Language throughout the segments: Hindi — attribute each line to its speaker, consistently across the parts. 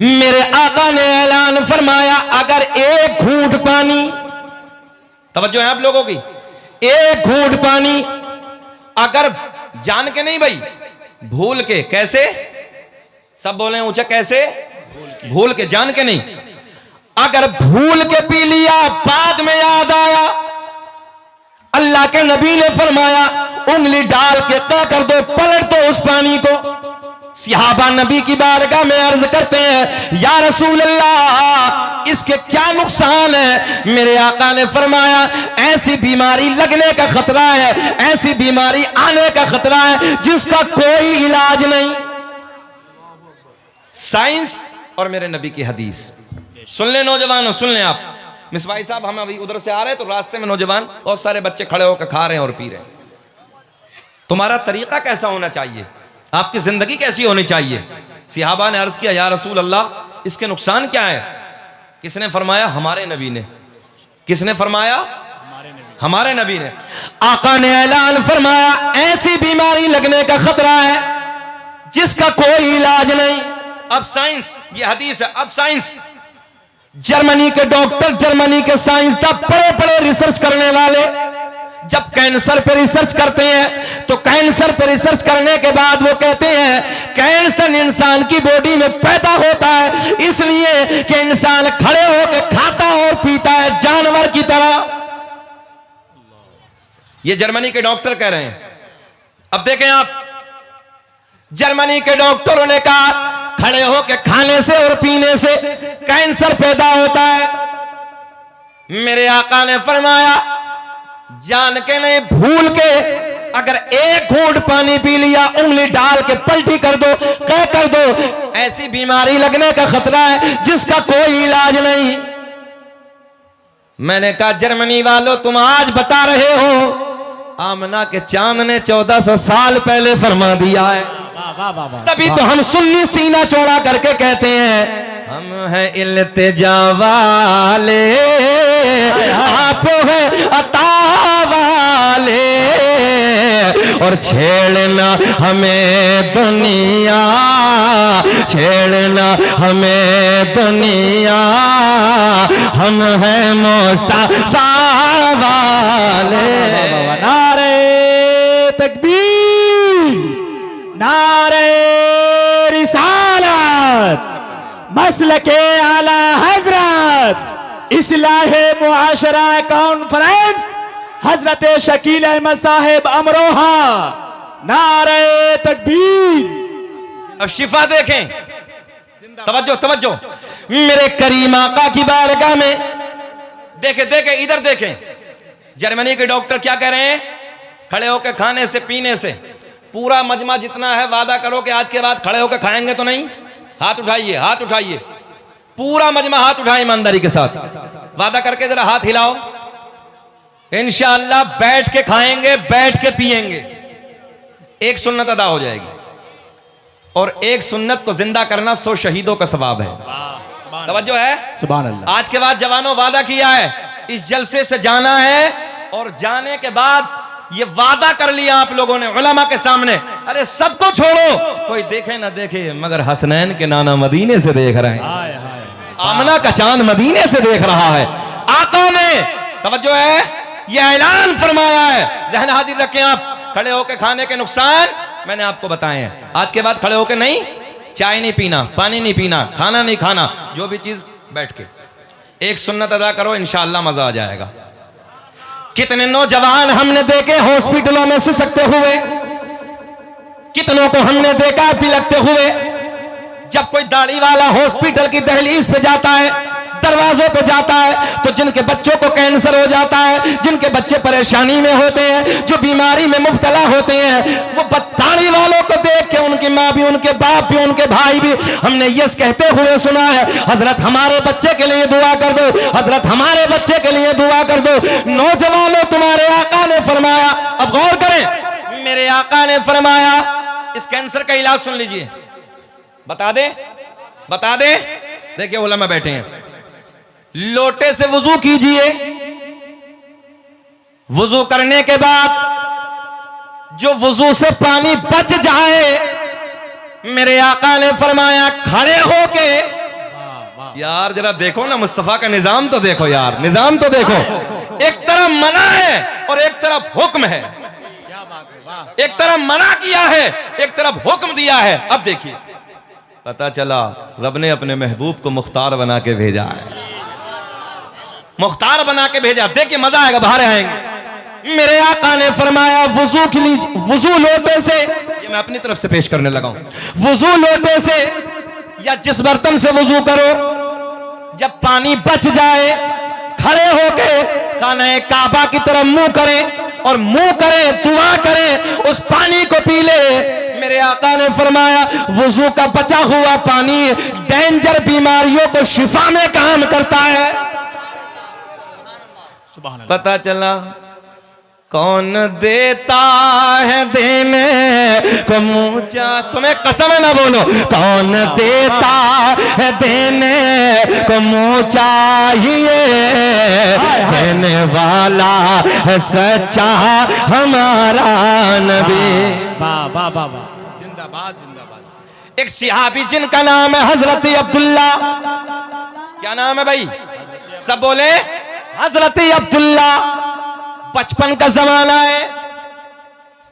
Speaker 1: मेरे आका ने ऐलान फरमाया, अगर एक घूंट पानी, तवज्जो है आप लोगों की, एक घूंट पानी अगर जान के नहीं भाई, भूल के, कैसे सब बोले ऊंचा, कैसे भूल के, जान के नहीं, अगर भूल के पी लिया, बाद में याद आया, अल्लाह के नबी ने फरमाया उंगली डाल के तय कर दो, पलट दो उस पानी को। सहाबा नबी की बारगाह में अर्ज करते हैं, या रसूल अल्लाह इसके क्या नुकसान है? मेरे आका ने फरमाया, ऐसी बीमारी लगने का खतरा है, ऐसी बीमारी आने का खतरा है जिसका कोई इलाज नहीं। साइंस और मेरे नबी की हदीस सुन ले नौजवानों, सुन लें आप। मिसबाई साहब, हम अभी उधर से आ रहे हैं तो रास्ते में नौजवान बहुत सारे बच्चे खड़े होकर खा रहे हैं और पी रहे हैं। तुम्हारा तरीका कैसा होना चाहिए, आपकी जिंदगी कैसी होनी चाहिए? सहाबा ने अर्ज किया, या रसूल अल्लाह इसके नुकसान क्या है? किसने फरमाया? हमारे नबी ने। किसने फरमाया? हमारे नबी ने। आका ने ऐलान फरमाया, ऐसी बीमारी लगने का खतरा है जिसका कोई इलाज नहीं। अब साइंस, ये हदीस है, अब साइंस, जर्मनी के डॉक्टर, जर्मनी के साइंसदान, बड़े बड़े रिसर्च करने वाले जब कैंसर पे रिसर्च करते हैं तो कैंसर पे रिसर्च करने के बाद वो कहते हैं कैंसर इंसान की बॉडी में पैदा होता है इसलिए कि इंसान खड़े होकर खाता और पीता है जानवर की तरह। ये जर्मनी के डॉक्टर कह रहे हैं। अब देखें आप, जर्मनी के डॉक्टरों ने कहा खड़े होकर खाने से और पीने से कैंसर पैदा होता है। मेरे आका ने फरमाया, जान के नहीं, भूल के अगर एक घूंट पानी पी लिया, उंगली डाल के पलटी कर दो, कह कर दो, ऐसी बीमारी लगने का खतरा है जिसका कोई इलाज नहीं। मैंने कहा, जर्मनी वालों तुम आज बता रहे हो, आमना के चांद ने 1400 साल पहले फरमा दिया है। तभी तो हम सुन्नी सीना चौड़ा करके कहते हैं, हम हैं इल्तिजा वाले, आप हैं अता वाले, और छेड़ना हमें दुनिया, छेड़ना हमें दुनिया, हम हैं मुस्तफा वाले।
Speaker 2: नारे तकबीर, नारे रिसालत, मसलके आला हजरत, इस्लाहे मुआशरा कॉन्फ्रेंस, हजरत शकील अहमद साहेब अमरोहा। नारे तकबीर।
Speaker 1: अब शिफा देखें, तवज्जो तवज्जो, मेरे करीम आका की बारगाह में देखे देखे, इधर देखें, जर्मनी के डॉक्टर क्या कह रहे हैं? खड़े होकर खाने से पीने से, पूरा मजमा जितना है, वादा करो कि आज के बाद खड़े होकर खाएंगे तो नहीं। हाथ उठाइए, हाथ उठाइए, पूरा मजमा हाथ उठाए ईमानदारी के साथ, वादा करके जरा हाथ हिलाओ। इंशाअल्लाह बैठ के खाएंगे, बैठ के पिएंगे, एक सुन्नत अदा हो जाएगी। और एक सुन्नत को जिंदा करना 100 शहीदों का सवाब है। तवज्जो है?
Speaker 2: सुभान अल्लाह।
Speaker 1: आज के बाद जवानों वादा किया है, इस जलसे से जाना है, और जाने के बाद ये वादा कर लिया आप लोगों ने उलमा के सामने, अरे सबको छोड़ो, कोई देखे ना देखे मगर हसनैन के नाना मदीने से देख रहे हैं, आमना का चांद मदीने से देख रहा है। आका ने, तवज्जो है, ये ऐलान फरमाया है। जहन हाजिर रखें आप, खड़े होकर खाने के नुकसान मैंने आपको बताए हैं। आज के बाद खड़े होकर नहीं, चाय नहीं पीना, पानी नहीं पीना, खाना नहीं खाना, जो भी चीज बैठ के एक सुन्नत अदा करो, इंशाअल्लाह मजा आ जाएगा। कितने नौजवान हमने देखे हॉस्पिटलों में सिसकते हुए, कितनों को हमने देखा बिलकते हुए। जब कोई दाढ़ी वाला हॉस्पिटल की दहलीज पे जाता है, दरवाजों पे जाता है, तो जिनके बच्चों को कैंसर हो जाता है, जिनके बच्चे परेशानी में होते हैं, जो बीमारी में मुब्तला होते हैं, वो दाढ़ी वालों को देख के उनकी माँ भी, उनके बाप भी, उनके भाई भी, हमने यस कहते हुए सुना है, हजरत हमारे बच्चे के लिए दुआ कर दो, हजरत हमारे बच्चे के लिए दुआ कर दो। नौजवानों, तुम्हारे आका ने फरमाया, अब गौर करें, मेरे आका ने फरमाया, इस कैंसर का इलाज सुन लीजिए, बता दे, बता दे। देखिए उलमा बैठे हैं, लोटे से वुजू कीजिए, वुजू करने के बाद जो वुजू से पानी बच जाए, मेरे आका ने फरमाया खड़े होके यार जरा देखो ना, मुस्तफा का निजाम तो देखो यार, निजाम तो देखो। एक तरफ मना है और एक तरफ हुक्म है। एक तरफ मना किया है, एक तरफ हुक्म दिया है। अब देखिए, पता चला रब ने अपने महबूब को मुख्तार बना के भेजा है, मुख्तार बना के भेजा। देखिए मजा आएगा, बाहर आएंगे। मेरे आका ने फरमाया वुजू के लिए, वुजू लोटे से, ये मैं अपनी तरफ से पेश करने लगा हूं। वुजू लोटे से या जिस बर्तन से वुजू करो, जब पानी बच जाए, खड़े होके खाने काबा की तरफ मुंह करें और मुंह करें, दुआ करें, उस पानी को पी ले। मेरे आका ने फरमाया वुजू का बचा हुआ पानी डेंजर बीमारियों को शिफा में काम करता है। पता चला कौन देता है देने को मुँह चा, तुम्हें कसम है ना बोलो, कौन देता है देने को मुँह चाहिए, देने वाला है सच्चा हमारा नबी।
Speaker 2: वाह वाह वाह वाह, जिंदाबाद जिंदाबाद।
Speaker 1: एक सहाबी जिनका नाम है हजरत अब्दुल्ला, क्या नाम है भाई, सब बोले, हजरत अब्दुल्ला। बचपन का जमाना है,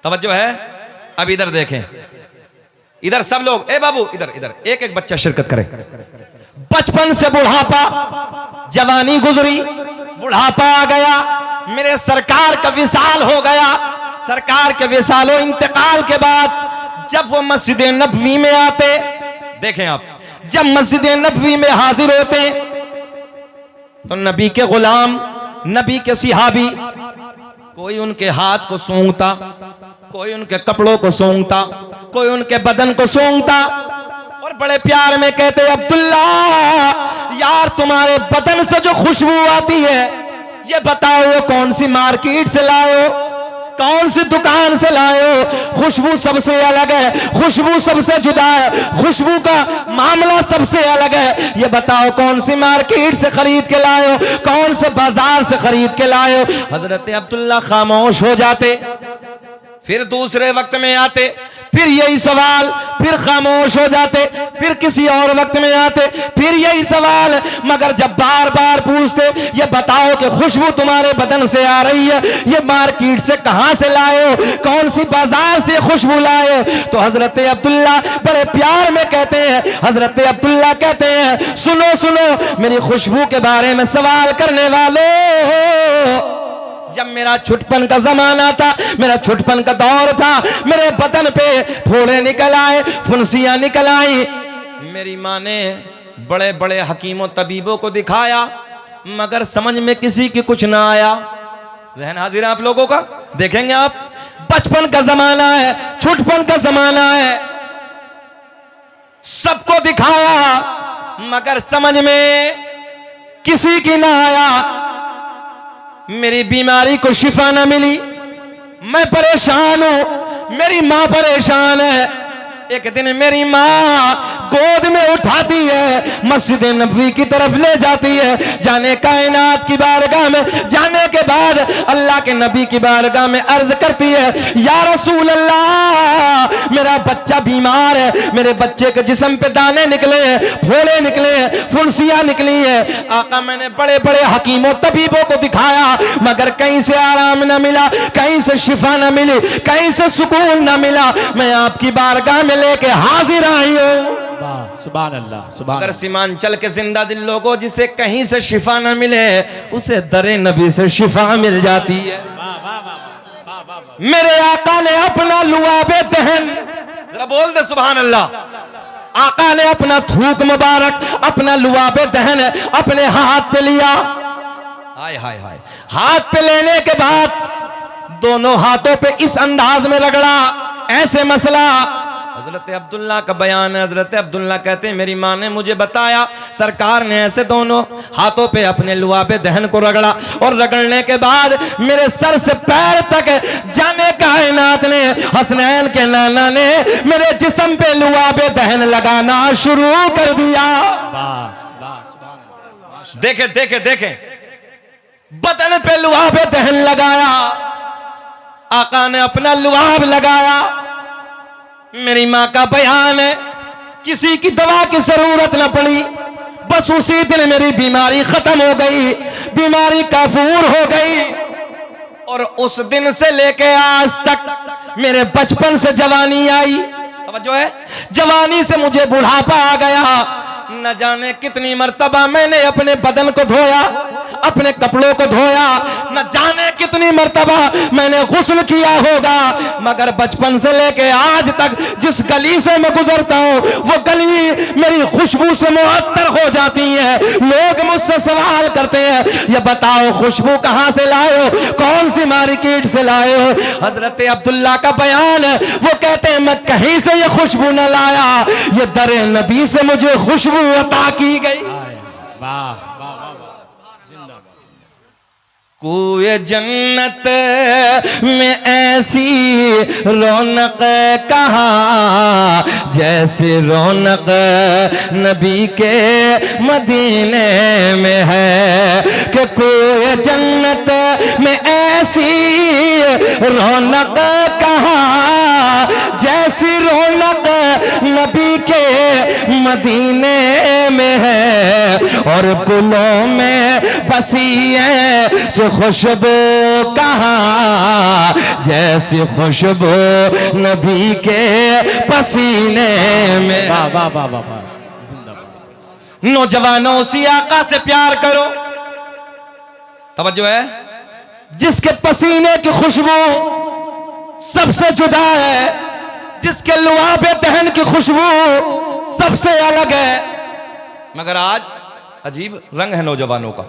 Speaker 1: तवज्जो है। अब इधर देखें, इधर सब लोग, ए बाबू इधर इधर, एक एक बच्चा शिरकत करे। बचपन से बुढ़ापा, जवानी गुजरी, बुढ़ापा आ गया, मेरे सरकार का विसाल हो गया। सरकार के विसालो इंतकाल के बाद जब वो मस्जिद नबवी में आते, देखें आप, जब मस्जिद नबवी में हाजिर होते तो नबी के गुलाम, नबी के सिहाबी, कोई उनके हाथ को सूंघता, कोई उनके कपड़ों को सूंघता, कोई उनके बदन को सूंघता और बड़े प्यार में कहते अब्दुल्ला, यार तुम्हारे बदन से जो खुशबू आती है, ये बताओ ये कौन सी मार्केट से लाए हो, कौन सी दुकान से लाए हो? खुशबू सबसे अलग है, खुशबू सबसे जुदा है, खुशबू का मामला सबसे अलग है। ये बताओ कौन सी मार्केट से खरीद के लाए हो, कौन से बाजार से खरीद के लाए हो? हजरत अब्दुल्ला खामोश हो जाते, फिर दूसरे वक्त में आते, फिर यही सवाल, फिर खामोश हो जाते, फिर किसी और वक्त में आते, फिर यही सवाल। मगर जब बार बार पूछते ये बताओ कि खुशबू तुम्हारे बदन से आ रही है, ये मार्केट से कहां से लाए हो, कौन सी बाजार से खुशबू लाए हो? तो हजरत अब्दुल्ला बड़े प्यार में कहते हैं, हजरत अब्दुल्ला कहते हैं सुनो सुनो मेरी खुशबू के बारे में सवाल करने वालों, जब मेरा छुटपन का जमाना था, मेरा छुटपन का दौर था, मेरे बदन पे फोड़े निकल आए, फुंसियां निकल आई, मेरी माँ ने बड़े बड़े हकीमों तबीबों को दिखाया, मगर समझ में किसी की कुछ ना आया। ज़हन हाजिर है आप लोगों का, देखेंगे आप, बचपन का जमाना है, छुटपन का जमाना है, सबको दिखाया मगर समझ में किसी की ना आया। मेरी बीमारी को शिफा न मिली, मैं परेशान हूं, मेरी मां परेशान है। एक दिन मेरी माँ गोद में उठाती है, मस्जिद नबवी की तरफ ले जाती है, जाने कायनात की बारगाह में जाने के बाद अल्लाह के नबी की बारगाह में अर्ज करती है, या रसूल अल्लाह मेरा बच्चा बीमार है, मेरे बच्चे के जिस्म पे दाने निकले हैं, फोड़े निकले हैं, फुंसियां निकली है। आका मैंने बड़े बड़े हकीमों तबीबों को दिखाया मगर कहीं से आराम न मिला, कहीं से शिफा न मिली, कहीं से सुकून न मिला, मैं आपकी बारगाह में लेके हाजिर आई हूं।
Speaker 2: सुभान अल्लाह, सुभान।
Speaker 1: अगर सीमांचल के जिंदा दिल लोगों जिसे कहीं से शिफा न मिले, उसे दरे नबी से शिफा मिल जाती है। मेरे आका ने अपना लुआबे दहन, जरा बोल दे सुभान अल्लाह। आका ने अपना थूक मुबारक, अपना लुआबे दहन अपने हाथ पे लिया। हाय हाय हाय, हाथ पे लेने के बाद दोनों हाथों पे इस अंदाज में रगड़ा, ऐसे मसला। हजरत अब्दुल्ला का बयान है, हजरत अब्दुल्ला कहते हैं मेरी माँ ने मुझे बताया, सरकार ने ऐसे दोनों हाथों पे अपने लुआबे दहन को रगड़ा और रगड़ने के बाद मेरे सर से पैर तक जाने कायनात ने, हसनैन के नाना ने मेरे जिस्म पे लुआबे दहन लगाना शुरू कर दिया। देखे देखे देखे, बदन पे लुआबे दहन लगाया, आका ने अपना लुआब लगाया। मेरी माँ का बयान है, किसी की दवा की जरूरत न पड़ी, बस उसी दिन मेरी बीमारी खत्म हो गई, बीमारी काफूर हो गई। और उस दिन से लेके आज तक मेरे बचपन से जवानी आई, जो है जवानी से मुझे बुढ़ापा आ गया। न जाने कितनी मर्तबा मैंने अपने बदन को धोया, अपने कपड़ों को धोया, न जाने कितनी मर्तबा मैंने गुस्ल किया होगा, मगर बचपन से लेके आज तक जिस गली से मैं गुजरता हूँ वो गली मेरी खुशबू से मुअत्तर हो जाती है। लोग मुझसे सवाल करते हैं, ये बताओ खुशबू कहाँ से लाए हो, कौन सी मार्केट से लाए हो। हजरत अब्दुल्ला का बयान है, वो कहते हैं मैं कहीं से ये खुशबू न लाया, ये दरे नबी से मुझे खुशबू अता की गई।
Speaker 2: वाह वाह वाह, जिंदाबाद।
Speaker 1: कोई जन्नत में ऐसी रौनक कहाँ, जैसे रौनक नबी के मदीने में है। कि कोई जन्नत में ऐसी रौनक कहाँ, जैसी रौनक नबी के मदीने में है। और गुलों में बसी है से खुशबू कहाँ, जैसी खुशबू नबी के पसीने में।
Speaker 2: वाह वाह वाह वाह वाह, जिंदाबाद।
Speaker 1: नौजवानों उसी आका से प्यार करो, तवज्जो है, जिसके पसीने की खुशबू सबसे जुदा है, जिसके लुआबे दहन की खुशबू सबसे अलग है। मगर आज अजीब रंग है नौजवानों का।